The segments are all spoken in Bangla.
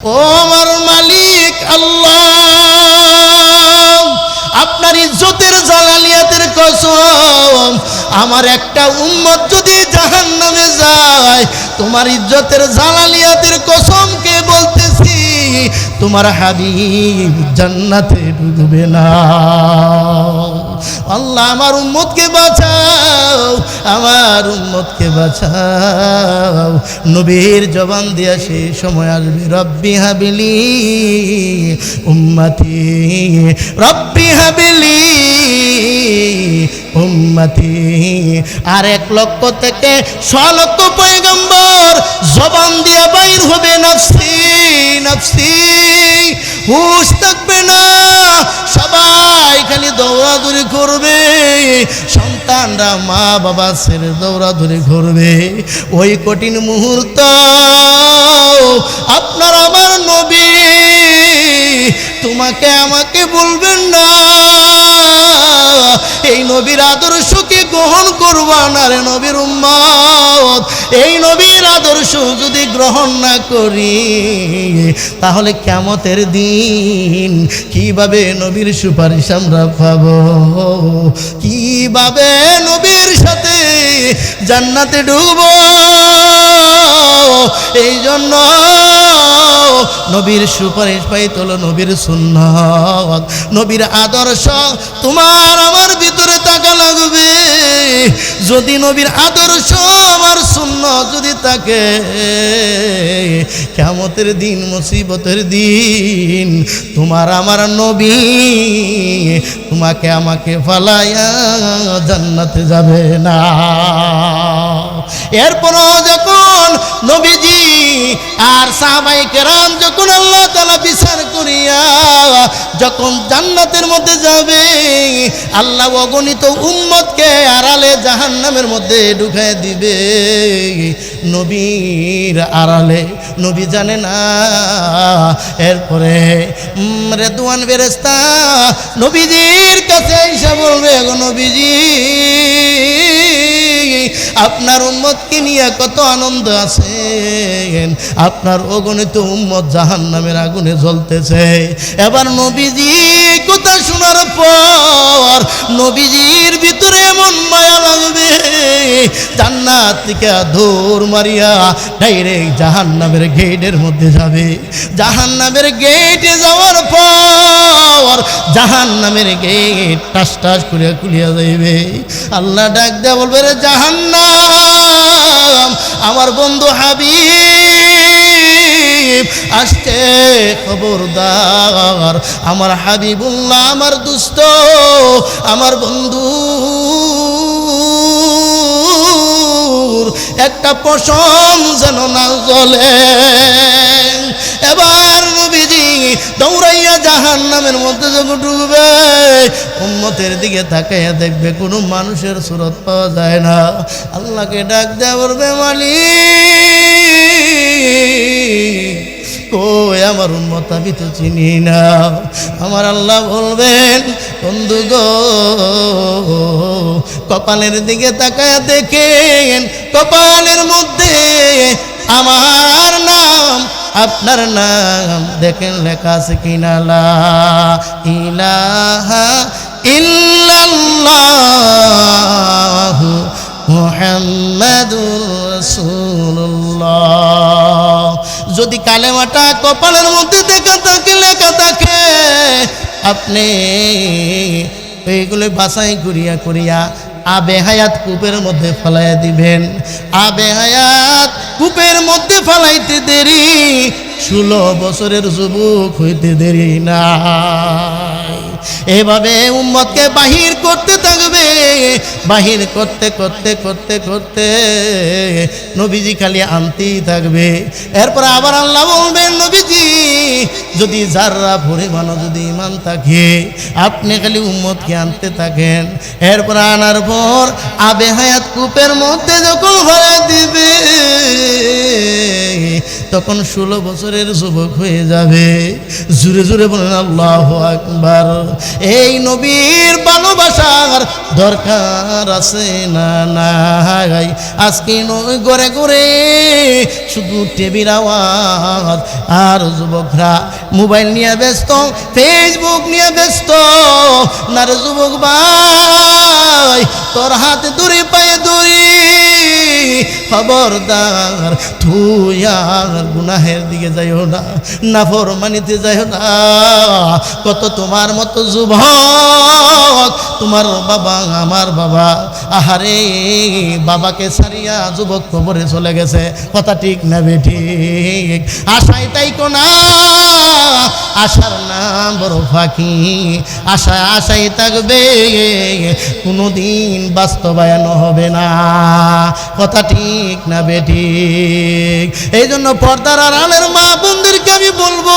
ও আমার মালিক আল্লাহ, আপনার ইজ্জতের জালালিয়াতের কসম, আমার একটা উম্মত যদি জাহান্নামে যায়, তোমার ইজ্জতের জালালিয়াতের কসমকে বলতেছি, তোমার হাবিব জান্নাতে ঢুকবে না। আল্লাহ আমার উম্মতকে বাঁচাও, আমার উম্মতকে বাঁচাও। নবীর জবান দিয়া সেই সময় আসবে, রব্বি হাবিলি উম্মতি, রব্বি হাবিলি উম্মতি। আর 1 লক্ষ থেকে 6 লক্ষ পয়গম্বর জবান দিয়া বাইর হবে নফসি নফসি, হুশ থাকবে না, সবাই খালি দৌড়াদৌড়ি করবে, সন্তানরা মা বাবা ছেড়ে দৌড়াদৌড়ি করবে। ওই কঠিন মুহূর্ত আপনার আমার নবী তোমাকে আমাকে বলবেন না, এই নবীর আদর্শকে গ্রহণ করবা না রে নবীর উম্মত। এই নবীর আদর্শ যদি গ্রহণ না করি, তাহলে কিয়ামতের দিন কিভাবে নবীর সুপারিশ আমরা পাব, কিভাবে নবীর সাথে জান্নাতে ঢুকব। এই জন্য নবীর সুপারিশ পাইতে হলো নবীর সুন্নাত, নবীর আদর্শ তোমার আমার ভিতরে থাকা লাগবে। যদি নবীর আদর্শ আমার সুন্নাত যদি থাকে, কিয়ামতের দিন মুসিবতের দিন তোমার আমার নবী তোমাকে আমাকে ফালাইয়া জান্নাতে যাবে না। এরপরও যখন নবীজি আর সাহাবায়ে কেরাম যখন আল্লাহ তাআলা বিচার করিয়া যখন জান্নাতের মধ্যে যাবে, আল্লাহ অগণিত উম্মতকে আড়ালে জাহান্নামের মধ্যে ঢুকায় দিবে। নবীর আড়ালে নবী জানে না। এরপরে রেদওয়ান ফেরেশতা নবীজির কাছে এসে বলবে, গো নবীজি, আপনার উম্মতকে নিয়ে কত আনন্দ আছে, আপনার অগণিত উম্মত জাহান্নামের আগুনে জ্বলতেছে। এবার নবীজি কথা শোনার পর নবীজির ভিতরে এমন মায়া লাগবে, জান্নাত থেকে দৌড় মারিয়া ডাইরেক্ট জাহান্নামের গেটের মধ্যে যাবে। জাহান্নামের গেটে যাওয়ার পর জাহান্নামের গেট টাস টাস করে খুলিয়া যাইবে। আল্লাহ ডাক দেয়া বলবে, রে জাহান্নাম, আমার বন্ধু হাবিব আসছে, খবরদার। আমার হাবিবুল্লাহ, আমার দুস্ত, আমার বন্ধু একটা পশম যেন না জ্বলে। এবার নবীজি দৌড়াইয়া জাহান্নামের মধ্যে যখন ঢুকবে, উম্মতের দিকে তাকাইয়া দেখবে কোনো মানুষের সুরত পাওয়া যায় না। আল্লাহকে ডাক দেয়া বলবে, মালিক কই আমার উম্মত, আমি তো চিনি না। আমার আল্লাহ বলবেন, বন্ধু গো, কপালের দিকে তাকায়া দেখেন, কপালের মধ্যে আমার নাম, আপনার নাম দেখেন লেখা আছে কিনা, লা ইলাহা ইল্লাল্লাহু মুহাম্মাদুর রাসূলুল্লাহ। যদি কালেমাটা কপালের মধ্যে লেখা থাকে, আপনি এইগুলো বাছাই করিয়া করিয়া আবে হায়াত কূপের মধ্যে ফেলাইয়া দিবেন। আবে হায়াত কূপের মধ্যে ফেলাইতে দেরি, 16 বছরের যুবক হইতে দেরি নাই। এভাবে উম্মতকে বাহির করতে থাকবে, বাহির করতে করতে করতে করতে নবীজি খালি আনতেই থাকবে। এরপর আবার আল্লাহ বলবেন, নবীজি যদি যারা পরিমাণও যদি ইমান থাকে, আপনি খালি উম্মতকে আনতে থাকেন। এরপর আনার পর আবে হায়াত কূপের মধ্যে যখন ভরাই দিবে, তখন 16 বছরের যুবক হয়ে যাবে। জুড়ে জুড়ে বলেন আল্লাহু আকবার। এই নবীর ভালোবাসার দরকার আছে না নাই? আজকে ঘরে ঘরে শুধু টেবিল আওয়াজ, আর যুবকরা মোবাইল নিয়ে ব্যস্ত, ফেসবুক নিয়ে ব্যস্ত। না রে যুবক ভাই, তোর হাতে দড়ি পায়ে দড়ি, খবরদার তুই আর গুনাহের দিকে যাইও না, নাফরমানিতে যাইও না। কত তোমার মতো যুবক, তোমার বাবা আমার বাবা, আহারে বাবাকে ছাড়িয়া যুবক কবরে চলে গেছে। কথা ঠিক না বেঠিক? আশায় তাই কোনা, আশার নাম বড় ফাঁকি। আশায় আশাই থাকবে, কোনোদিন বাস্তবায়ন হবে না। কথা ঠিক না বেঠিক? এই জন্য পর্দার আড়ালের মা বোনদেরকে আমি বলবো,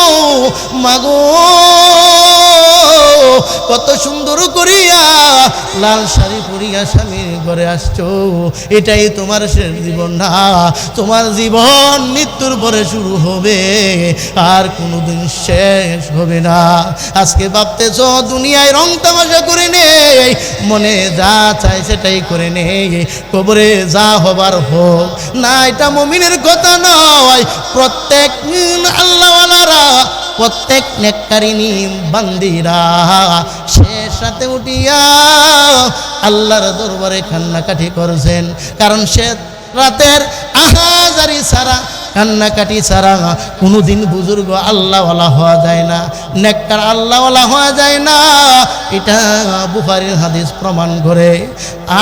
মাগো কত সুন্দর করিয়া লাল শাড়ি পরিয়া স্বামীর ঘরে আসছো, এটাই তোমার শেষ জীবন না। তোমার জীবন মৃত্যুর পরে শুরু হবে, আর কোনোদিন শেষ হবে না। আজকে ভাবতেছ দুনিয়ায় রং তামাশা করে নেই, মনে যা চাই সেটাই করে নেই, কবরে যা হবার হোক না। এটা মুমিনের কথা নয়। প্রত্যেক আল্লাহওয়ালারা, প্রত্যেক নেককারিনী বান্দিরা শেষ রাতে উঠিয়া আল্লাহর দরবারে কান্নাকাটি করেছেন। কারণ শেষ রাতের আহাজারি ছাড়া, কান্নাকাটি ছাড়া কোনোদিন বুজুর্গ আল্লাহওয়ালা হওয়া যায় না, নেককার আল্লাহওয়ালা হওয়া যায় না। এটা বুখারীর হাদিস প্রমাণ করে।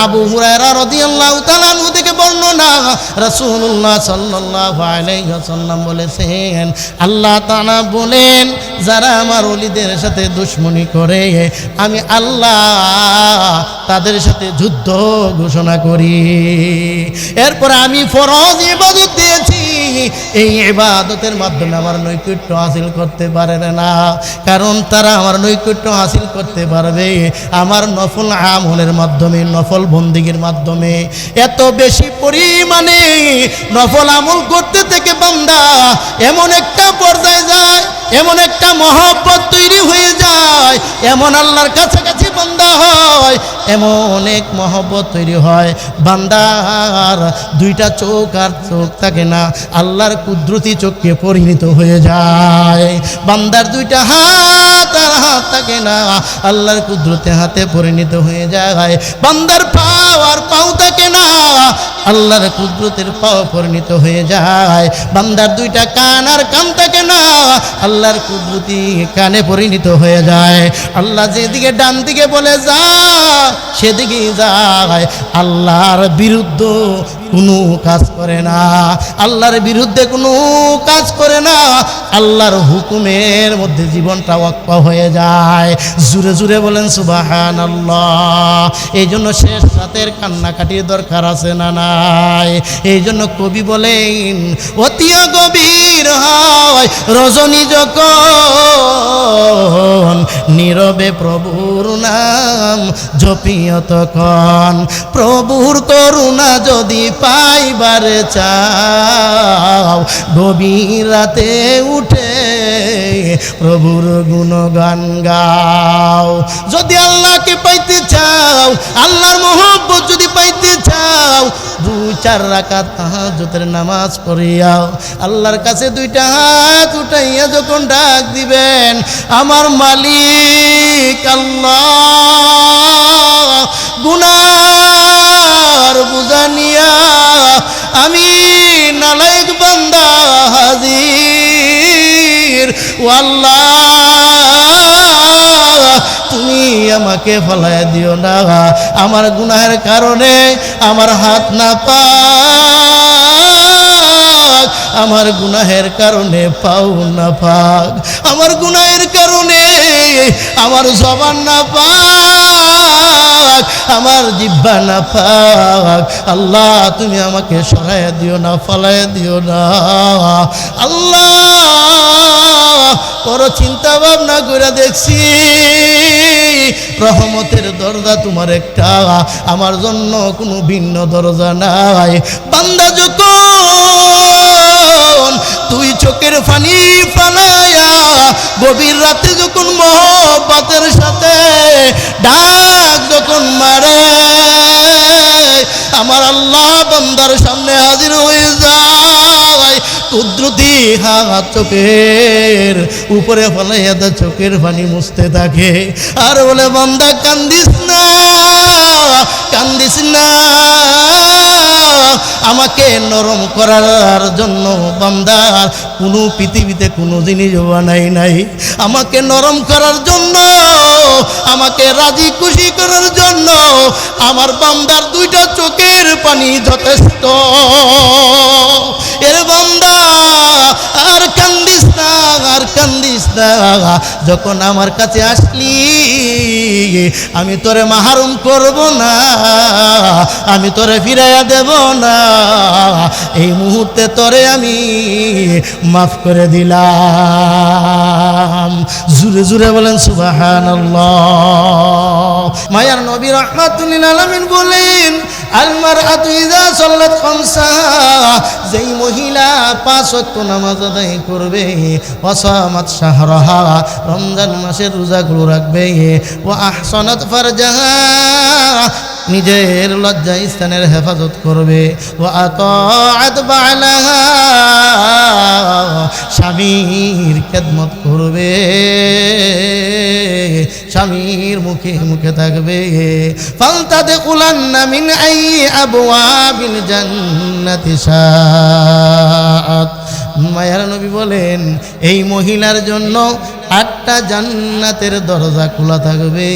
আবু হুরায়রা রাদিয়াল্লাহু তাআলা আনহু থেকে বর্ণনা, রাসূলুল্লাহ সাল্লাল্লাহু আলাইহি ওয়াসাল্লাম বলেছেন, আল্লাহ তাআলা বলেন, যারা আমার ওলিদের সাথে দুশমনি করে আমি আল্লাহ তাদের সাথে যুদ্ধ ঘোষণা করি। এরপর আমি ফরজ ইবাদত দিয়েছি, এই ইবাদতের মাধ্যমে আমার নৈকট্য হাসিল করতে পারে না। কারণ তারা আমার নৈকট্য হাসিল করতে পারবে আমার নফল আমলের মাধ্যমে, নফল বন্দিগির মাধ্যমে। এত বেশি পরিমাণে নফল আমল করতে থেকে বান্দা এমন একটা পর্যায়ে যায়, এমন একটা মহব্বত তৈরি হয়ে যায়, এমন আল্লাহর কাছাকাছি বান্দা হয়, এমন এক মহব্বত তৈরি হয়, বান্দার দুইটা চোখ আর চোখ থাকে না, আল্লাহর কুদরতি চোখে পরিণত হয়ে যায়। বান্দার দুইটা হাত আর হাত থাকে না, আল্লাহর কুদরতে হাতে পরিণত হয়ে যায়। বান্দার পাও আর পাও থাকে না, আল্লাহর কুদরতের পাও পরিণত হয়ে যায়। বান্দার দুইটা কান আর কান থাকে না, আল্লাহর কুদরতি কানে পরিণত হয়ে যায়। আল্লাহ যেদিকে ডান দিকে বলে যা, সেদিকেই যায়। আল্লাহর বিরুদ্ধ কোনো কাজ করে না, আল্লাহর বিরুদ্ধে কোনো কাজ করে না, আল্লাহর হুকুমের মধ্যে জীবনটা ওয়াকফ হয়ে যায়। জুড়ে জুড়ে বলেন সুবহানাল্লাহ। এই জন্য শেষ রাতের কান্নাকাটির দরকার আছে না নাই? এই জন্য কবি বলেন, অতি গভীর হয় রজনী যখন, নীরবে প্রভুর নাম জপিও তখন। প্রভুর করুণা যদি পাইবারে চাও, গভীর রাতে উঠে প্রভুর গুণগান গাও। যদি আল্লাহকে পাইতে চাও, আল্লাহর মহব্বত যদি পাইতে চাও, 2-4 রাকাত তাহাজ্জুদের নামাজ পড়িয়াও আল্লাহর কাছে দুইটা হাত উঠাইয়া যখন ডাক দিবেন, আমার মালিক আল্লাহ, গুনার বোঝা নিয়া আমি নালায়েক বান্দা হাজির, ও আল্লাহ তুমি আমাকে ফলায় দিও না। আমার গুনাহের কারণে আমার হাত না পাক, আমার গুনাহের কারণে পাও না পাক, আমার গুনাহের কারণে আমার জবান না পাক, আমার জিহ্বা না পাক। আল্লাহ তুমি আমাকে সরাইয়া দিও না, ফলাইয়া দিও না। আল্লাহ বড় চিন্তা ভাবনা করে দেখছি রহমতের দরজা তোমার একটা, আমার জন্য কোনো ভিন্ন দরজা নাই। বান্দা যখন তুই চোখের পানি ফালাইয়া গভীর রাতে যখন মহব্বতের সাথে ডাক যখন মারে, আমার আল্লাহ বান্দার সামনে হাজির হয়ে যায়, কুদরতি হাত চোখের উপরে ফলাইয়া দা চোখের পানি মুছতে থাকে আর বলে, বান্দা কান্দিস না, কান্দিস না, আমাকে নরম করার জন্য বান্দার কোনো পৃথিবীতে কোনো জিনিস বানাই নাই। আমাকে নরম করার জন্য, আমাকে রাজি খুশি করার জন্য আমার বান্দার দুইটা চোখের পানি যথেষ্ট। এর বান্দা আর কান্দিস না, আর কান্দিস না, যখন আমার কাছে আসলি আমি তোরে মাহরুম করব না, আমি তোরে ফিরাইয়া দেব না, এই মুহূর্তে তোরে আমি মাফ করে দিলাম। জুরে জুরে বলেন সুবহানাল্লাহ। মায়ার নবী রাহমাতুল লিল আলামিন বলেন, আল মারআতু ইযা সাল্লাত খামসাহা, যেই মহিলা 5 ওয়াক্ত নামাজ আদায় করবে, ওয়াসামাত শাহরাহা, রমজান মাসের রোজাগুলো রাখবে, ওয়া আহসানাত ফারজাহা, নিজের লজ্জা স্থানের হেফাজত করবে, ওয়া আতাআত বা'লাহা, স্বামীর খেদমত করবে, স্বামীর মুখে মুখে থাকবে, ফালতাদখুলান্না মিন আইয়ি আবওয়াবিল জান্নাতি শাআত। মায়ার নবী বলেন, এই মহিলার জন্য 8টা জান্নাতের দরজা খোলা থাকবে,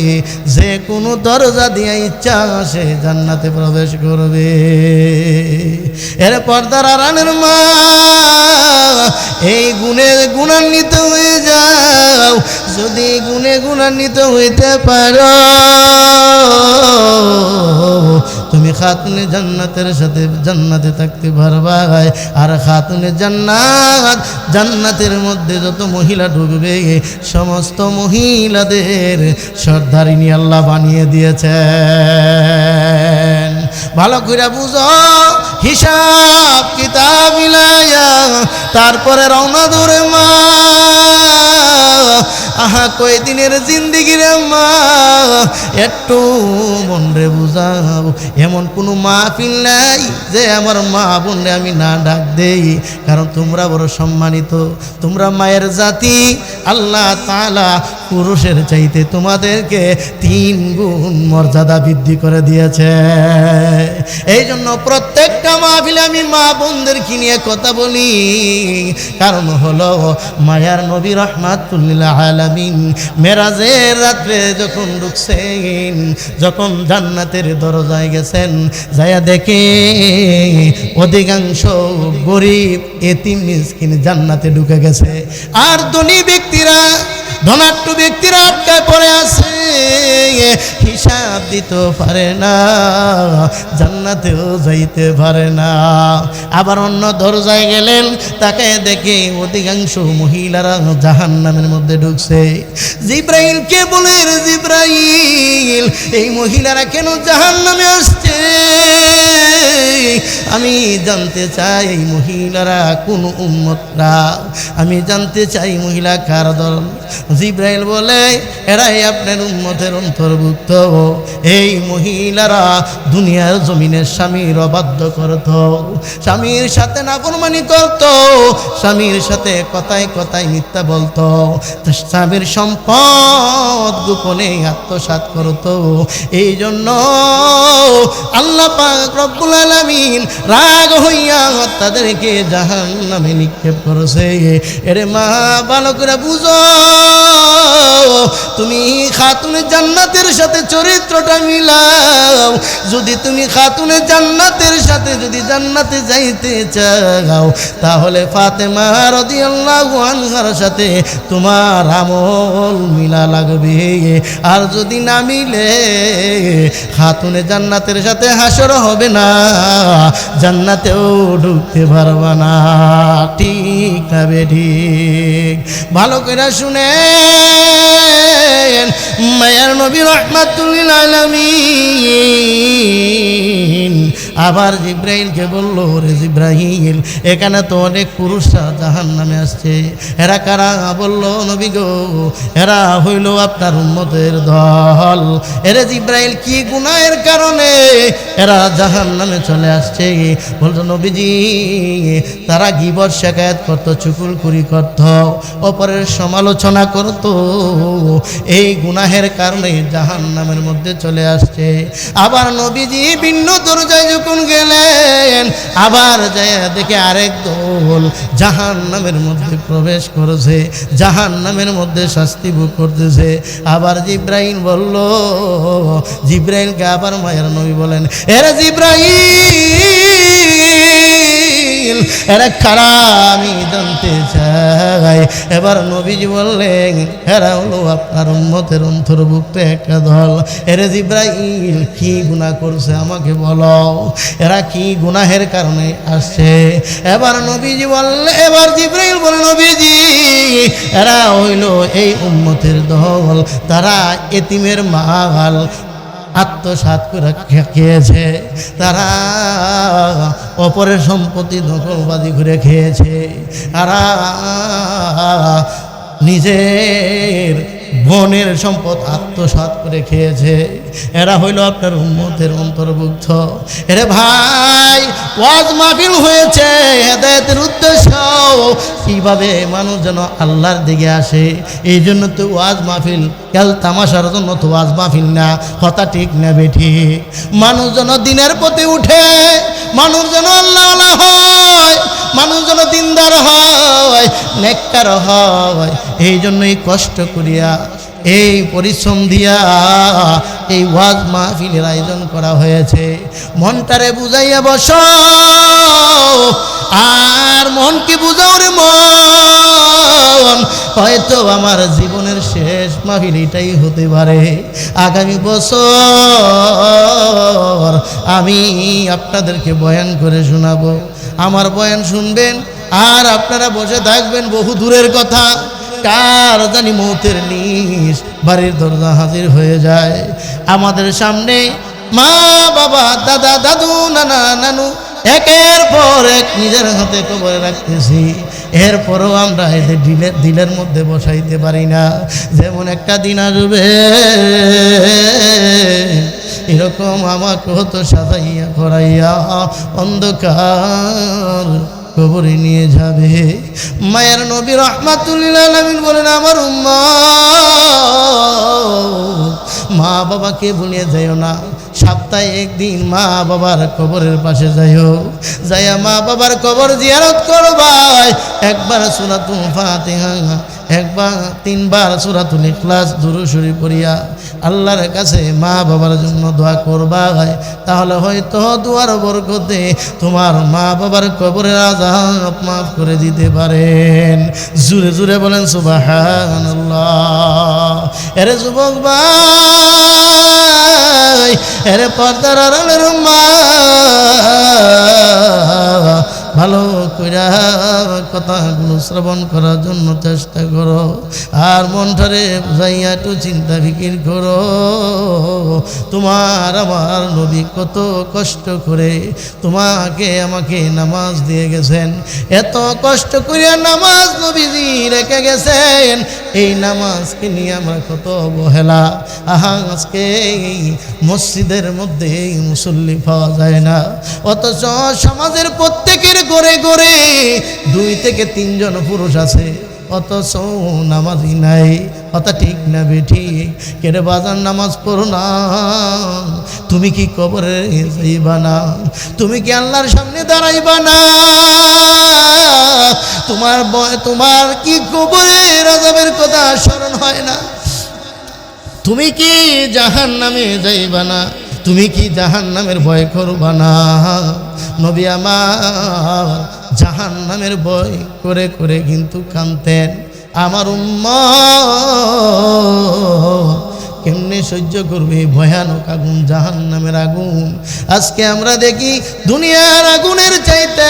যে কোনো দরজা দিয়ে ইচ্ছা সে জান্নাতে প্রবেশ করবে। এর পর্দার আড়ালের মা, এই গুণে গুণান্বিত হয়ে যাও, যদি গুণে গুণান্বিত হইতে পারো তুমি খাতুনে জান্নাতের সাথে জান্নাতে থাকতে পারবা। আর খাতুনে জান্নাত, জান্নাতের মধ্যে যত মহিলা ঢুকবে সমস্ত মহিলাদের সর্দারিনী আল্লাহ বানিয়ে দিয়েছেন। ভালো করে বুঝো, হিসাব কিতাব মিলাইয়া তারপরে রওনা ধরে মা। আহা কয়দিনের জিন্দিগি রে মা, একটু মনরে বুঝাও। এমন কোনো মাহফিল নাই যে আমার মা বোনরে আমি না ডাক দেই, কারণ তোমরা বড় সম্মানিত, তোমরা মায়ের জাতি। আল্লাহ তাআলা পুরুষের চাইতে তোমাদেরকে 3 গুণ মর্যাদা বৃদ্ধি করে দিয়েছে। এই জন্য প্রত্যেকটা মাহফিলে আমি মা বোনদেরকে নিয়ে কথা বলি, কারণ হলো মায়ার নবী রাহমাতুল লিল আলামিন মেরাজের রাত্রে যখন ঢুকছেন, যখন জান্নাতের দরজায় গেছেন, যায়া দেখে অধিকাংশ গরিব এতিম মিসকিন জান্নাতে ঢুকে গেছে, আর ধনী ব্যক্তিরা, ধনাঢ্য ব্যক্তিরা আটকায় পড়ে আছে, হিসাব দিতে পারে না, জান্নাতেও যাইতে পারে না। আবার অন্য দরজায় গেলেন, তাকে দেখে অধিকাংশ মহিলারা জাহান্নামের মধ্যে ঢুকছে। জিব্রাইলকে বলে, জিব্রাইল এই মহিলারা কেন জাহান্নামে আসছে? আমি জানতে চাই এই মহিলারা কোন উম্মতরা, আমি জানতে চাই মহিলা কার দল। জিব্রাইল বলে, এরাই আপনার উম্মতের অন্তর্ভুক্ত। এই মহিলারা দুনিয়ার জমিনের স্বামীর অবাধ্য করত, স্বামীর সাথে নাফরমানি করত, স্বামীর সাথে কথায় কথায় মিথ্যা বলতো, স্বামীর সম্পদ গোপনে আত্মসাৎ করত। এই জন্য আল্লাহ পাক রব্বুল আলামিন রাগ হইয়া তাদেরকে জাহান্নামে নিক্ষেপ করেছে। এরে মা, ভালো করে বুঝো, তুমি খাতুনে জান্নাতের সাথে চরিত্রটা মিলাও। যদি তুমি খাতুনে জান্নাতের সাথে যদি জান্নাতে যাইতে চাও, তাহলে ফাতেমা রাদিয়াল্লাহু আনহার সাথে তোমার আমল মিলা লাগবে। আর যদি না মিলে, খাতুনে জান্নাতের সাথে হাসর হবে না, জান্নাতেও ঢুকতে পারবা না। ঠিক না বেঠিক? ভালো করে শুনেন, মায়ার নবী রাহমাতুল লিল আলামিন আবার জিব্রাইলকে বলল, রে জিব্রাইল, এখানে তো অনেক পুরুষরা জাহান্নামে আসছে, এরা কারা? বলল, নবী গো, এরা হইল আপনার উম্মতের দল। এরে জিব্রাইল, কি গুনাহের কারণে এরা জাহান্নামে চলে আসছে? বলতো, নবীজি, তারা গীবত শিকায়াত করত, চুগলখড়ি করত, অপরের সমালোচনা করত, এই গুনাহের কারণে জাহান্নামের মধ্যে চলে আসছে। আবার নবীজি ভিন্ন দরজায় যখন গেলেন, আবার যায় দেখে আরেক দল জাহান্নামের মধ্যে প্রবেশ করেছে, জাহান্নামের মধ্যে শাস্তি ভোগ করতেছে। আবার জিব্রাইল বলল, জিব্রাইলকে আবার মায়ের নবী বলেন, এরে জিব্রাইল, এরা কারা আমি জানতে চাই। এবার নবীজি বললেন, এরা হলো আপনার উম্মতের অন্তর্ভুক্ত একটা দল। এরে জিব্রাইল, কি গুনাহ করছে আমাকে বলো, এরা কি গুনাহের কারণে আসছে? এবার নবীজি বললে, এবার জিব্রাইল বলে, নবীজি, এরা হইল এই উম্মতের দল, তারা এতিমের মাল আত্মসাৎ করে খেয়েছে, তারা অপরের সম্পত্তি দখলবাজি করে খেয়েছে, তারা নিজের বোনের সম্পদ আত্মসাৎ করে খেয়েছে। এরা হইল আপনার উম্মতের অন্তর্ভুক্ত। এরে ভাই, ওয়াজ মাহফিল হয়েছে হেদায়েতের উদ্দেশ্য, কিভাবে মানুষ যেন আল্লাহর দিকে আসে। এই জন্য তো ওয়াজ মাহফিল খেল তামাশার জন্য তো ওয়াজ মাহফিল না, কথা ঠিক না বেঠিক। মানুষ যেন দিনের প্রতি উঠে, মানুষ যেন আল্লাহওয়ালা হয়, মানুষ যেন দিনদার হয়, নেককার হয়। এই জন্যই কষ্ট করিয়া, এই পরিশ্রম দিয়া এই ওয়াজ মাহফিলের আয়োজন করা হয়েছে। মনটারে বুঝাইয়া বস, আর মনকে বুঝাও রে মন, হয়তো আমার জীবনের শেষ মাহফিল এটাই হতে পারে। আগামী বছর আমি আপনাদেরকে বয়ান করে শোনাবো, আমার বয়ান শুনবেন আর আপনারা বসে থাকবেন। বহু দূরের কথা, কার জানি মৌতের নিশ বাড়ির দরজা হাজির হয়ে যায়। আমাদের সামনে মা বাবা, দাদা দাদু, নানা নানু একের পর এক নিজের হাতে কবরে রাখতেছি, এরপরও আমরা এদের দিলের মধ্যে বসাইতে পারি না। যেমন একটা দিন আসবে, এরকম আমাকে হতো সাজাইয়া করাইয়া অন্ধকার কবরে নিয়ে যাবে। মায়ের নবী রাহমাতুল লিল আলামিন বলেন, আমার উম্মত, মা বাবাকে ভুলিয়ে যাইও না। সপ্তাহে একদিন মা বাবার কবরের পাশে যাইও, যাইয়া মা বাবার কবর জিয়ারত করবাই। একবার সূরাতুল ফাতিহা, একবার 3 বার সূরাতুল ইখলাস দুরূদ শরীফ পড়িয়া আল্লাহর কাছে মা বাবার জন্য দোয়া করবাই। তাহলে হয়তো দোয়ার বরকতে তোমার মা বাবার কবরের আযাব মাফ করে দিতে পারেন। জোরে জোরে বলেন সুবহানাল্লাহ। এরে যুবক ভাই, এরে পর্দার আড়ালের মা, ভালো কইরা কথাগুলো শ্রবণ করার জন্য চেষ্টা করো, আর মনটারে বুঝাইয়া একটু চিন্তা ফিকির করো। তোমার আমার নবী কত কষ্ট করে তোমাকে আমাকে নামাজ দিয়ে গেছেন, এত কষ্ট করিয়া নামাজ নবীজি রেখে গেছেন। এই নামাজকে নিয়ে আমরা কত অবহেলা। আজকে এই মসজিদের মধ্যে মুসল্লি পাওয়া যায় না, অথচ সমাজের প্রত্যেকের ঘরে ঘরে 2 থেকে 3 জন পুরুষ আছে, অথচ নামাজই নাই। কথা ঠিক না বেঠি? কেরে বাজার নামাজ পড়ো না, তুমি কি কবরে যাইবা না? তুমি কি আল্লাহর সামনে দাঁড়াইবা না? তোমার কি কবরের আযাবের কথা স্মরণ হয় না? তুমি কি জাহান্নামে যাইবা না? তুমি কি জাহান্নামের ভয় করবা না? নবী আমার জাহান্নামের ভয় করে করে কিন্তু কাঁদতেন। আমার উম্মত কেমনে সহ্য করবে ভয়ানক আগুন, জাহান্নামের আগুন? আজকে আমরা দেখি দুনিয়ার আগুনের চাইতে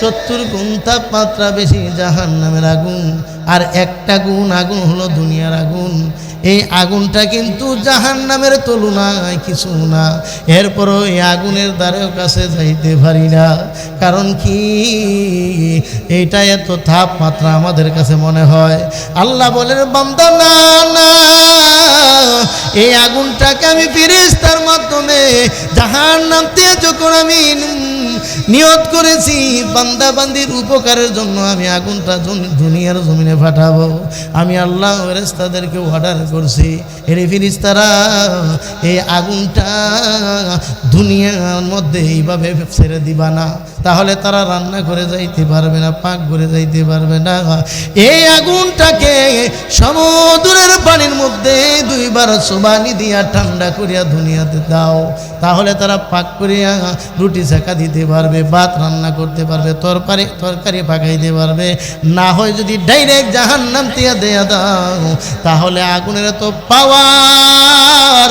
70 গুণ তাপমাত্রা বেশি জাহান্নামের আগুন। আর একটা গুণ আগুন হলো দুনিয়ার আগুন। এই আগুনটা কিন্তু জাহান্নামের তুলনায় কিছু না। এরপরও এই আগুনের দ্বারেও কাছে যাইতে পারি না। কারণ কি, এইটা এত তাপমাত্রা আমাদের কাছে মনে হয়। আল্লাহ বলেন, বান্দা না না, এই আগুনটাকে আমি ফেরেশতার মাধ্যমে জাহান্নাম থেকে যখন আমি নিয়ত করেছি বান্দা বান্দির উপকারের জন্য, আমি আগুনটা দুনিয়ার জমিনে পাঠাবো। আমি আল্লাহ ফেরেশতাদেরকে অর্ডার করছি, এরে ফেরেশতারা এই আগুনটা দুনিয়ার মধ্যে এইভাবে ছেড়ে দিবা না, তাহলে তারা রান্না করে যাইতে পারবে না, পাক করে যাইতে পারবে না। এই আগুনটাকে সমুদ্রের পানির মধ্যে 2 বার সুবানি দিয়া ঠান্ডা করিয়া দুনিয়াতে দাও, তাহলে তারা পাক করিয়া রুটি ছেঁকা দিতে পারবে, ভাত রান্না করতে পারবে, তরকারি পাকাইতে পারবে। না হয় যদি ডাইরেক্ট জাহান্নাম দিয়া দেয়া দাও, তাহলে আগুনের তো পাওয়ার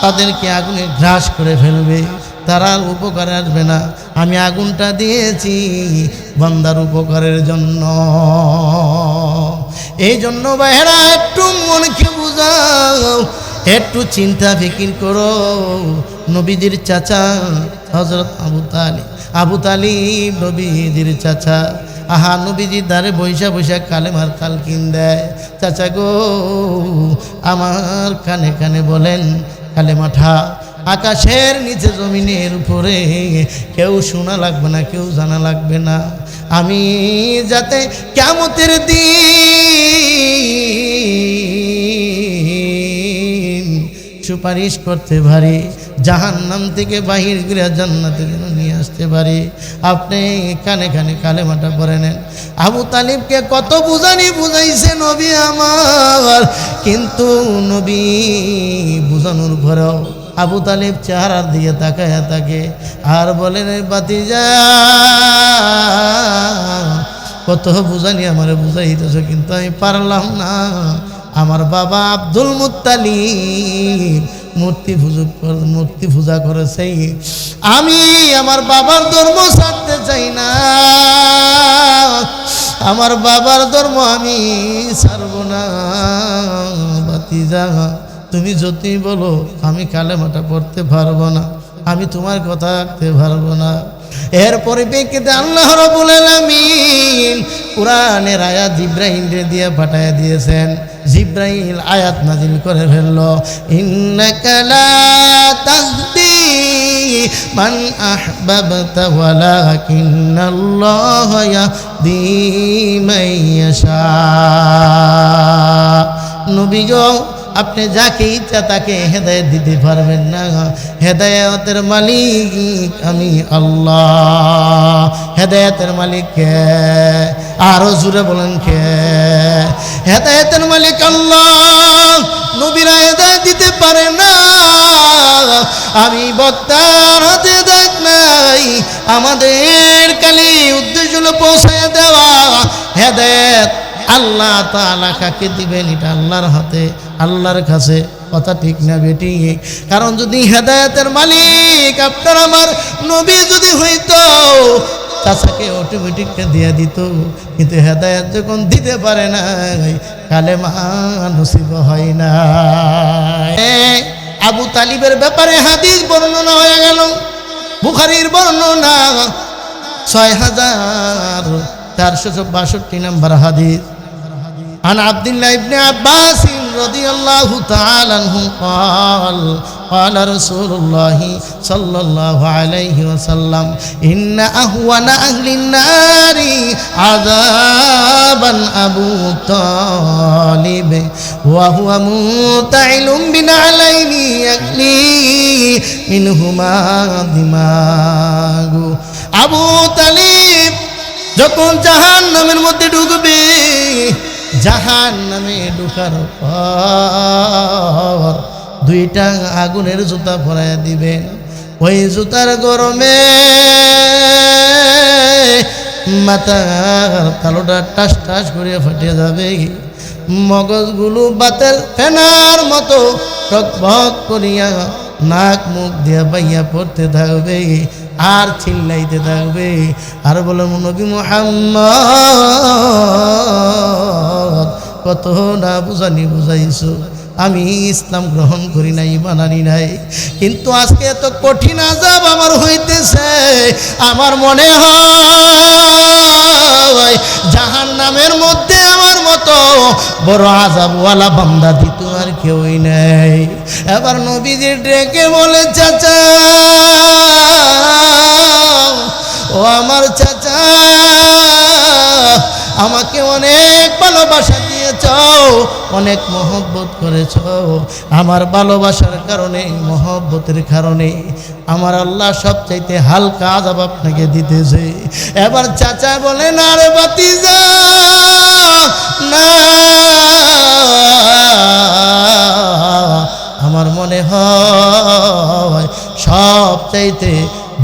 তাদেরকে আগুনে গ্রাস করে ফেলবে, তারা উপকারে আসবে না। আমি আগুনটা দিয়েছি বান্দার উপকারের জন্য। এই জন্য ভাইরা একটু মনকে বুঝাও, একটু চিন্তা ফিকির করো। নবীজির চাচা হযরত আবু তালিব নবীজির চাচা, আহা নবীজির দ্বারে বৈশা বৈশা কালেমার তালকিন দেয়। চাচা গো, আমার কানে কানে বলেন কালেমাঠা, আকাশের নিচে জমিনের উপরে কেউ শোনা লাগবে না, কেউ জানা লাগবে না। আমি যাতে কিয়ামতের দিন সুপারিশ করতে পারি, জাহান্নাম থেকে বাহির করে জান্নাতে যেন নিয়ে আসতে পারি। আপনি কানে কানে কালেমাটা পড়ে নেন। আবু তালিবকে কত বুঝাইছে নবী আমার, কিন্তু নবী বুঝানোর পরেও আবু তালিব চেহারার দিকে তাকায় থাকে আর বলেন, বাতিজা কত বুঝানি আমারে বুঝাইতেছ, কিন্তু আমি পারলাম না। আমার বাবা আব্দুল মুত্তালিব মূর্তি পূজা করেছে, আমি আমার বাবার ধর্ম ছাড়তে চাই না, আমার বাবার ধর্ম আমি ছাড়ব না। বাতিজা তুমি যতই বলো আমি কালেমাটা পড়তে পারবো না, আমি তোমার কথা রাখতে পারবো না। এর পরিপ্রেক্ষিতে আল্লাহ রাব্বুল আলামিন কুরআনের আয়াত জিবরাইলকে দিয়ে পাঠিয়ে দিয়েছেন। জিবরাইল আয়াত নাজিল করে ফেললো, ইন্নাকা লা তাহদি মান আহবাবতা ওয়ালাকিন্নাল্লাহা ইয়াহদি মান ইয়াশা। নবী গো, আপনি যাকে ইচ্ছা তাকে হেদায়েত দিতে পারবেন না, হেদায়েতের মালিক আমি আল্লাহ। হেদায়েতের মালিক কে? আরো জোরে বলেন কে? হেদায়েতের মালিক আল্লাহ। নবীরা হেদায়েত দিতে পারে না, আমি বক্তার হাতে হেদায়েত নাই। আমাদের কালি উদ্দেশ্য হলো পৌঁছায় দেওয়া। হেদায়েত আল্লাহ তাআলা কাকে দিবেন এটা আল্লাহর হাতে, আল্লাহর কাছে। কথা ঠিক না বেটি? কারণ যদি হেদায়েতের মালিক আপনার আমার নবী যদি হইতো, চাচাকে অটোমেটিক দিয়ে দিত, কিন্তু হেদায়েত যখন দিতে পারে না, কালেমা নসিব হয় না। আবু তালিবের ব্যাপারে হাদিস বর্ণনা হয়ে গেল। বুখারীর বর্ণনা 6462 নম্বর হাদিস। عن عبد الله بن عباس رضي الله تعالى عنه قال قال رسول الله صلى الله عليه وسلم إن أهون أهل النار عذابا أبو طالب وهو منتعل بنعلين يغلي منهما دماغ। আবু তালিব যখন জাহান্নামের মধ্যে ঢুকবে, জাহান্নামে ঢোকার পর 2টা আগুনের জুতা পরাইয়া দিবেন। ওই জুতার গরমে মাথার তালুটা টাস টাস করিয়া ফাটিয়া যাবে, মগজগুলো বাতের ফেনার মতো টকবক করিয়া নাক মুখ দিয়া বাইয়া পড়তে থাকবে। আর চিল্লাইতে থাকবে আর বলে নবী মুহাম্মদ কত না বুঝাইছো, আমি ইসলাম গ্রহণ করি নাই, ঈমান আনি নাই, কিন্তু আজকে এত কঠিন আযাব আমার হইতেছে, আমার মনে হয় জাহান্নামের মধ্যে আমার মতো বড় আযাবওয়ালা বান্দা দ্বিতীয় আর কেউই নেই। এবার নবীজি ডেকে বলে চাচা, ও আমার চাচা, আমাকে অনেক ভালোবাসা দিয়েছ, অনেক মহব্বত করেছ, আমার ভালোবাসার কারণে মহব্বতের কারণে আমার আল্লাহ সবচাইতে হালকা আযাব আপনাকে দিতেছে। এবার চাচা বলে না রে ভাতিজা, না, আমার মনে হয় সবচাইতে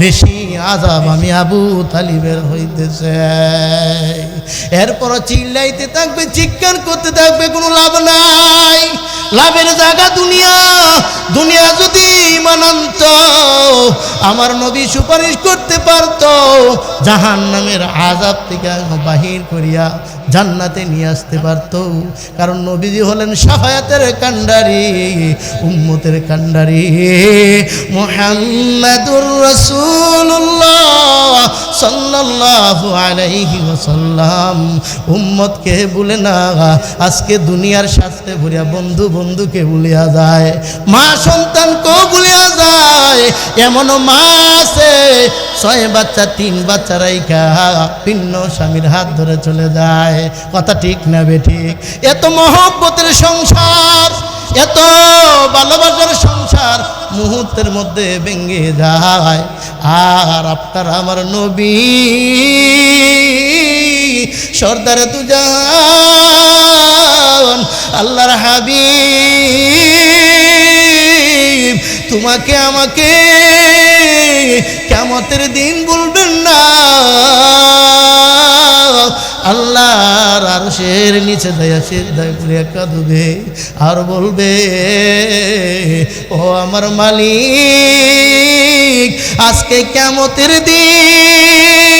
বেশি আযাব আমি আবু তালিবের হইতেছে। এরপর চিল্লাইতে থাকবে, চিৎকার করতে থাকবে, কোনো লাভ নাই, লাভের জায়গা দুনিয়া। দুনিয়া যদি ঈমান আনতো, আমার নবী সুপারিশ করতে পারতো, জাহান্নামের আযাব থেকে বাহির করিয়া জান্নাতে নিয়ে আসতে পারত। কারণ নবীজি হলেন শাফায়াতের কান্ডারি, উম্মতের কান্ডারি। মুহাম্মাদুর রাসূলুল্লাহ সাল্লাল্লাহু আলাইহি ওয়াসাল্লাম উম্মতকে ভুলে না। আজকে দুনিয়ার স্বার্থে ভরিয়া বন্ধু বন্ধুকে ভুলিয়া যায়, মা সন্তানকেও ভুলিয়া যায়। এমন মা আছে 6 বাচ্চা 3 বাচ্চা রাইখা ভিন্ন স্বামীর হাত ধরে চলে যায়। কথা ঠিক না বেঠিক? এত মহব্বতের সংসার, এত ভালোবাসার সংসার মুহূর্তের মধ্যে ভেঙে যায়। আর আপনার আমার নবী সরদারে দুজাহান আল্লাহর হাবিব, তোমাকে আমাকে কিয়ামতের দিন বলবেন না, আল্লাহর আরশের নিচে দয়া সিজদায় পড়ে কাঁদবে আর বলবে, ও আমার মালিক, আজকে কিয়ামতের দিন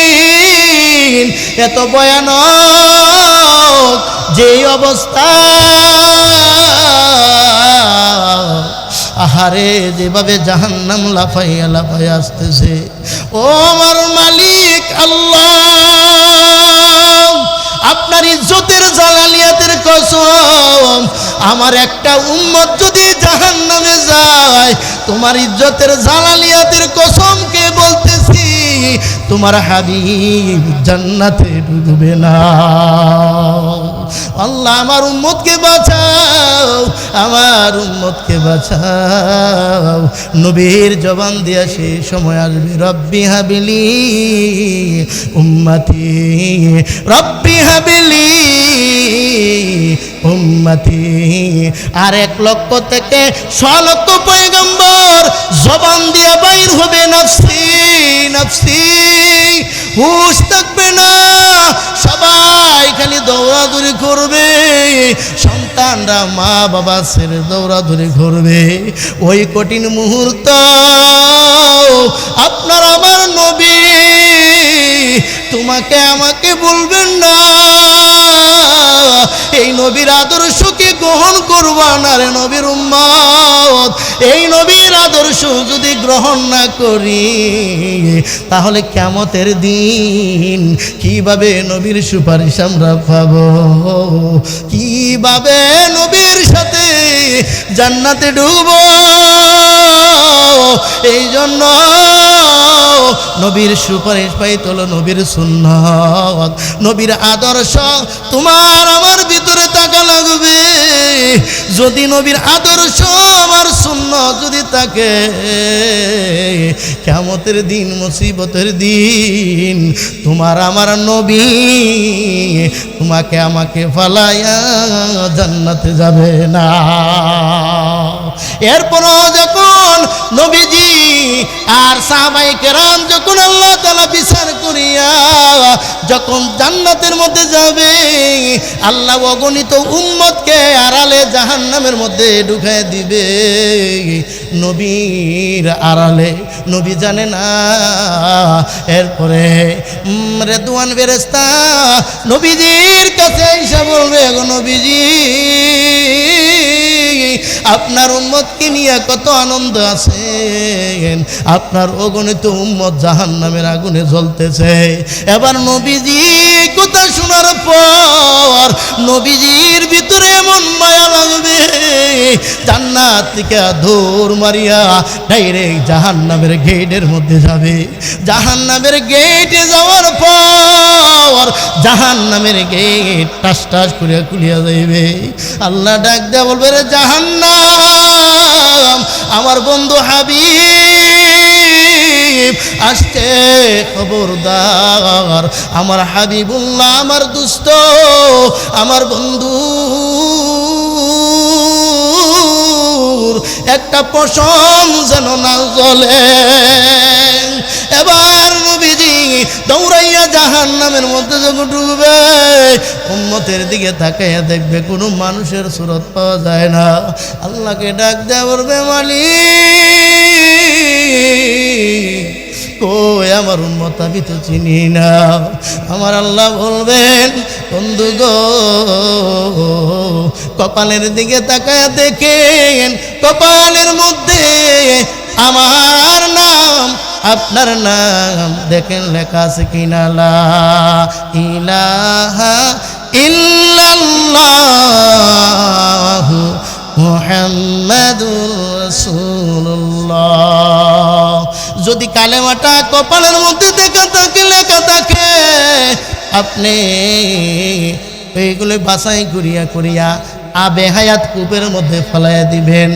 এত ভয়ানক, যেই অবস্থা, আহারে যেভাবে জাহান্নাম লাফাইয়া লাফাইয়া আসতেছে। ও আমার মালিক আল্লাহ, আপনার ইজ্জতের জালালিয়াতের কসম, আমার একটা উম্মত যদি জাহান্নামে যায়, তোমার ইজ্জতের জালালিয়াতের কসমকে বলতেছি, তোমার হাবিব জান্নাতে ঢুকবে না। আল্লাহ আমার উম্মতকে বাঁচাও, আমার উম্মতকে বাঁচাও। নবীর জবান দিয়া সে সময় আসবে, রব্বি হাবিলি উম্মতি, রব্বি হাবিলি উম্মতি। আর 1 লক্ষ থেকে 6 লক্ষ পয়গম্বর জবান দিয়া বাইর হবে, নফসি নফসি, হুশ থাকবে না, সবাই খালি দৌড়াদৌড়ি করবে, সন্তানরা মা বাবা ছেড়ে দৌড়াদৌড়ি করবে। ওই কঠিন মুহূর্ত আপনার আমার নবী তোমাকে আমাকে বলবেন না, এই নবীর আদর্শকে গ্রহণ করবা না রে নবীর উম্মত। এই নবীর আদর্শ যদি গ্রহণ না করি, তাহলে কিয়ামতের দিন কিভাবে নবীর সুপারিশ আমরা পাব, কিভাবে নবীর সাথে জান্নাতে ঢুকবো? এই জন্য নবীর সুপারিশ পাইতে হলো নবীর সুন্নাত, নবীর আদর্শ তোমার আমার ভিতরে থাকা লাগবে। যদি নবীর আদর্শ আমার সুন্নাত যদি থাকে, কিয়ামতের দিন মুসিবতের দিন তোমার আমার নবী তোমাকে আমাকে ফালাইয়া জান্নাতে যাবে না। এরপরও যখন নবীজি আর সাহাবায়ে কেরাম যখন আল্লাহ তাআলা বিচার করিয়া যখন জান্নাতের মধ্যে যাবে, আল্লাহ অগণিত উম্মতকে আড়ালে জাহান্নামের মধ্যে ঢুকায় দিবে। নবীর আড়ালে নবী জানে না। এরপরে রেদওয়ান ফেরেশতা নবীজির কাছে এসে বলবে, গো নবীজি, আপনার উম্মতকে নিয়ে কত আনন্দ আছে, আপনার অগণিত উম্মত জাহান্নামের আগুনে জ্বলতেছে। এবার নবীজি কথা শোনার পর নবীজির ভিতরে এমন মায়া লাগবে, জান্নাত থেকে দৌড় মারিয়া ডাইরেক্ট জাহান্নামের গেটের মধ্যে যাবে। জাহান্নামের গেটে যাওয়ার পর জাহান্নামের গেট টাস টাস করে খুলিয়া যাইবে। আল্লাহ ডাক দেয়া বলবে, রে জাহান্নাম, আমার বন্ধু হাবিব আসছে, খবরদার। আমার হাবিবুল্লাহ, আমার দুস্ত, আমার বন্ধু একটা পশম যেন না জ্বলে। এবার নবীজি দৌড়াইয়া জাহান্নামের মধ্যে যখন ঢুকবে, উম্মতের দিকে তাকাইয়া দেখবে কোনো মানুষের সুরত পাওয়া যায় না। আল্লাহকে ডাক দেয়া বলবে, মালিক কই আমার উম্মত, আমি তো চিনি না। আমার আল্লাহ বলবেন, বন্ধু গো, কপালের দিকে তাকায়া দেখেন, কপালের মধ্যে আমার নাম, আপনার নাম দেখেন লেখা আছে কিনা, লা ইলাহা ইল্লাল্লাহু মুহাম্মাদুর রাসূলুল্লাহ। যদি কালেমাটা কপালের মধ্যে লেখা থাকে, আপনি এইগুলো বাছাই করিয়া করিয়া আবে হায়াত কূপের মধ্যে ফেলাইয়া দিবেন।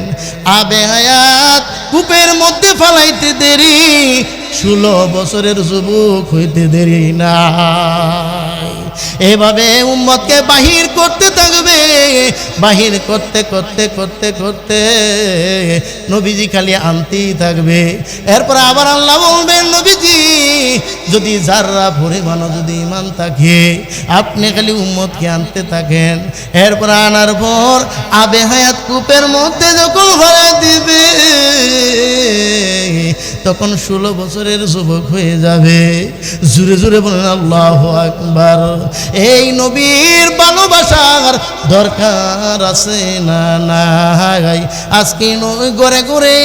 আবে হায়াত কূপের মধ্যে ফেলাইতে দেরি, 16 বছরের যুবক হইতে দেরি না। এভাবে উম্মতকে বাহির করতে থাকবে। বাহির করতে করতে করতে করতে নবীজি খালি আনতেই থাকবে। এরপর আবার আল্লাহ বলবেন, নবীজি যদি যাররা পরিমাণও যদি ইমান থাকে, আপনি খালি উম্মতকে আনতে থাকেন। এরপর আনার পর আবে হায়াত কূপের মধ্যে যখন ভরে দিবে, তখন 16 বছরের যুবক হয়ে যাবে। জুড়ে জুড়ে বলেন আল্লাহু আকবার। এই নবীর ভালোবাসার দরকার আছে না নাই? আজকে ঘরে ঘরে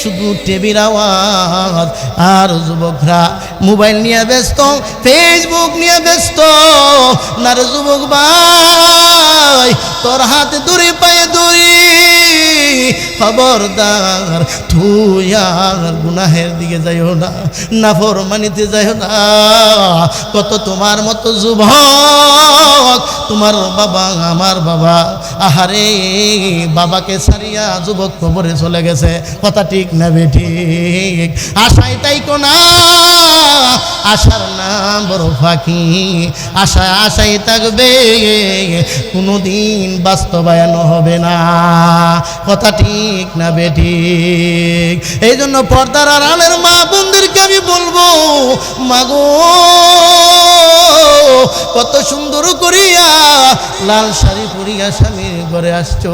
শুধু টিভির আওয়াজ, আর যুবকরা মোবাইল নিয়ে ব্যস্ত, ফেসবুক নিয়ে ব্যস্ত। না রে যুবক ভাই, তোর হাতে দড়ি পায়ে দড়ি, খবরদার তুই আর গুনাহের দিকে যাইও না, নাফরমানিতে যাইও না। কত তোমার মতো যুবক, তোমার বাবা আমার বাবা, আহারে বাবাকে ছাড়িয়া যুবক কবরে চলে গেছে। কথা ঠিক না বেঠিক? আশায় তাই কোনা, আশার নাম বড় ফাঁকি। আশায় আশাই থাকবে, কোনোদিন বাস্তবায়ন হবে না। কথা ঠিক না বেঠিক? এই জন্য পর্দার আড়ালের মা বোনদেরকে আমি বলবো, মাগো কত সুন্দর করিয়া লাল শাড়ি পরিয়া স্বামীর ঘরে আসছো,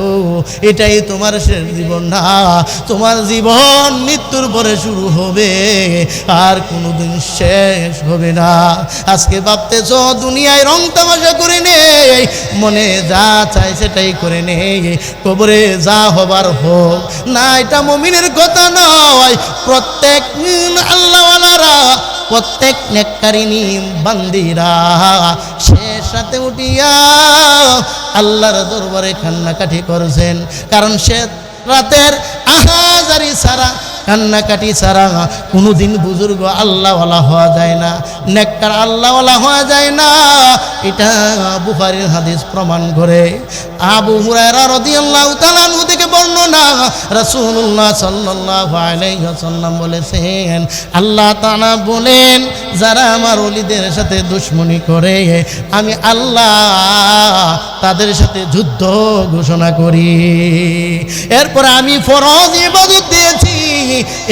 এটাই তোমার শেষ জীবন না। তোমার জীবন মৃত্যুর পরে শুরু হবে, আর কোনোদিন শেষ হবে না। আজকে ভাবতেছ দুনিয়ায় রং তামাশা করে নেই, মনে যা চাই সেটাই করে নেই, কবরে যা হবার হোক না। এটা মুমিনের কথা নয়। প্রত্যেক আল্লাহওয়ালারা, প্রত্যেক নেককারিনী বান্দিরা শেষ রাতে উঠিয়া আল্লাহর দরবারে কান্নাকাটি করছেন। কারণ শেষ রাতের আহাজারি ছাড়া, কান্নাকাটি ছাড়া কোনোদিন বুজুর্গ আল্লাহওয়ালা হওয়া যায় না, নেককার আল্লাহওয়ালা হওয়া যায় না। এটা বুখারীর হাদিস প্রমাণ করে। আবু হুরায়রা রাদিয়াল্লাহু তাআলা আনহু থেকে বর্ণনা রাসূলুল্লাহ সাল্লাল্লাহু আলাইহি ওয়াসাল্লাম বলেছেন, আল্লাহ তাআলা বলেন, যারা আমার ওলিদের সাথে দুশমনি করে আমি আল্লাহ তাদের সাথে যুদ্ধ ঘোষণা করি। এরপরে আমি ফরজ ইবাদত দিয়েছি,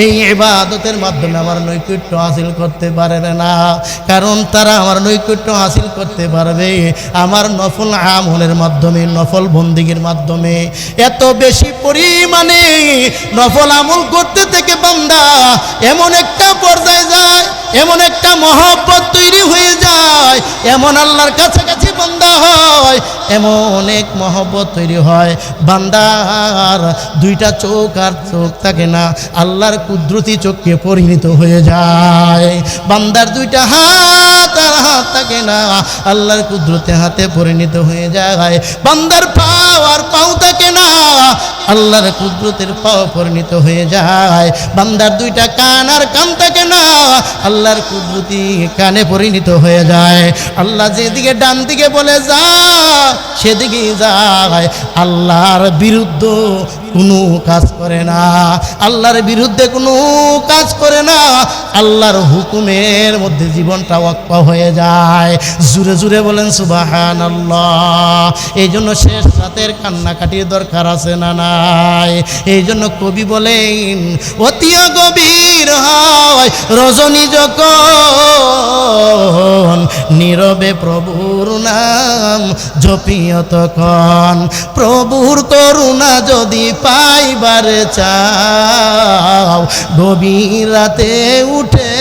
এই ইবাদতের মাধ্যমে আমার নৈকট্য হাসিল করতে পারবে না, কারণ তারা আমার নৈকট্য হাসিল করতে পারবে আমার নফল আমলের মাধ্যমে, নফল বন্দিগির মাধ্যমে। এত বেশি পরিমাণে নফল আমল করতে থেকে বান্দা এমন একটা পর্যায়ে যায়, এমন একটা মহব্বত তৈরি হয়ে যায়, এমন আল্লাহর কাছাকাছি বান্দা হয়, এমন এক মহব্বত তৈরি হয়, বান্দার দুইটা চোখ আর চোখ থাকে না, আল্লাহর কুদরতি চোখে পরিণত হয়ে যায়। বান্দার দুইটা হাত আর হাত থাকে না, আল্লাহর কুদরতে হাতে পরিণত হয়ে যায়। বান্দার পাও আর পাও থাকে না, আল্লাহর কুদরতের পাও পরিণত হয়ে যায়। বান্দার দুইটা কান আর কান থাকে না, আল্লাহর কুদরতি কানে পরিণত হয়ে যায়। আল্লাহ যেদিকে ডান দিকে বলে যা সেদিকে যায়, আল্লাহর বিরুদ্ধে কোনো কাজ করে না, আল্লাহর বিরুদ্ধে কোনো কাজ করে না, আল্লাহর হুকুমের মধ্যে জীবনটা ওয়াকফ হয়ে যায়। জুরে জুরে বলেন সুবহানাল্লাহ। এই জন্য শেষ রাতের কান্নাকাটির দরকার আছে না নাই? এই জন্য কবি বলেন, অতি গভীর হয় রজনী যখন নীরবে প্রভুর নাম জপিও তখন, প্রভুর করুণা যদি পাইবার চাও গভীর রাতে উঠে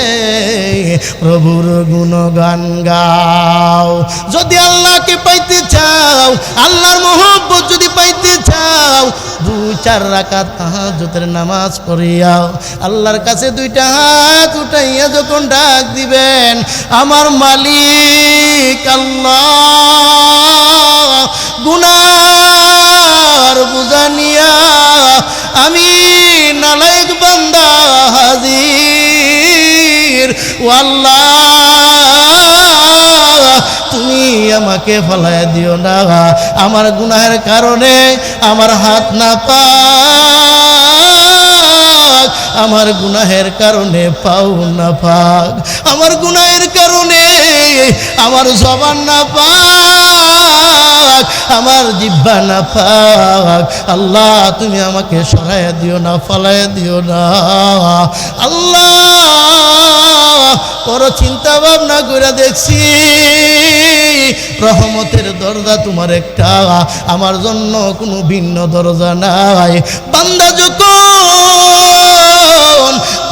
প্রভুর গুণগান গাও। যদি আল্লাহকে পাইতে চাও, আল্লাহর মহব্বত যদি পাইতে চাও, 2-4 রাকাত তাহাজ্জুদের নামাজ পড়িয়াও আল্লাহর কাছে দুইটা হাত উঠাইয়া যখন ডাক দিবেন, আমার মালিক আল্লাহ, গুনার বোঝা নিয়া আমি নালায়েক বান্দা হাজির, ও আল্লাহ তুমি আমাকে ফলায় দিও না, আমার গুনাহের কারণে আমার হাত না পাক, আমার গুনাহের কারণে পাও না পাক, আমার গুনাহের কারণে আমার জবান না পাক, আমার জিহ্বা না পাক। আল্লাহ তুমি আমাকে সরাইয়া দিও না, ফলাইয়া দিও না। আল্লাহ বড় চিন্তা ভাবনা করে দেখছি, রহমতের দরজা তোমার একটা, আমার জন্য কোনো ভিন্ন দরজা নাই। বান্দা যখন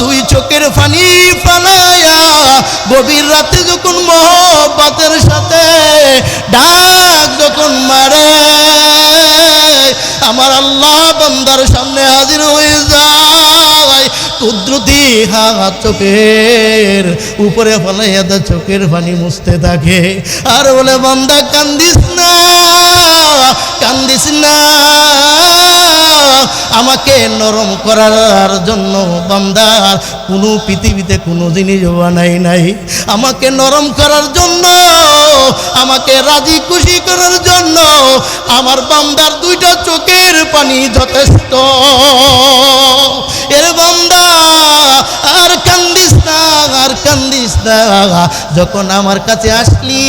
তুই চোখের পানি ফালাইয়া গভীর রাতে যখন মহব্বতের সাথে ডাক যখন মারে, আমার আল্লাহ বান্দার সামনে হাজির হয়ে যায়, কুদরতি হাত চোখের উপরে ফলাইয়া দা চোখের পানি মুছতে থাকে আর বলে, বান্দা কান্দিস না, কান্দিস না, আমাকে নরম করার জন্য বান্দার কোনো পৃথিবীতে কোনো জিনিস বানাই নাই, আমাকে নরম করার জন্য, আমাকে রাজি খুশি করার জন্য আমার বান্দার দুইটা চোখের পানি যথেষ্ট। এর বান্দা আর কান্দিস না, আর কান্দিস না, যখন আমার কাছে আসলি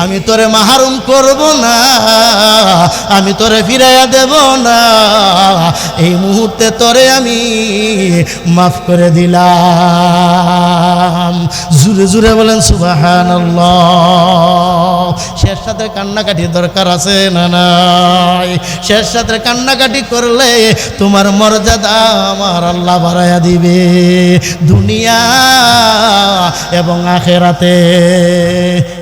আমি তোরে মাহরুম করব না, আমি তোরে ফিরাইয়া দেব না, এই মুহূর্তে তোরে আমি মাফ করে দিলাম। জুরে জুরে বলেন সুবহানাল্লাহ। শেষ রাতের কান্নাকাটি দরকার আছে না নাই? শেষ রাতের কান্নাকাটি করলে তোমার মর্যাদা আমার আল্লাহ বাড়াইয়া দিবে দুনিয়া এবং আখিরাতে।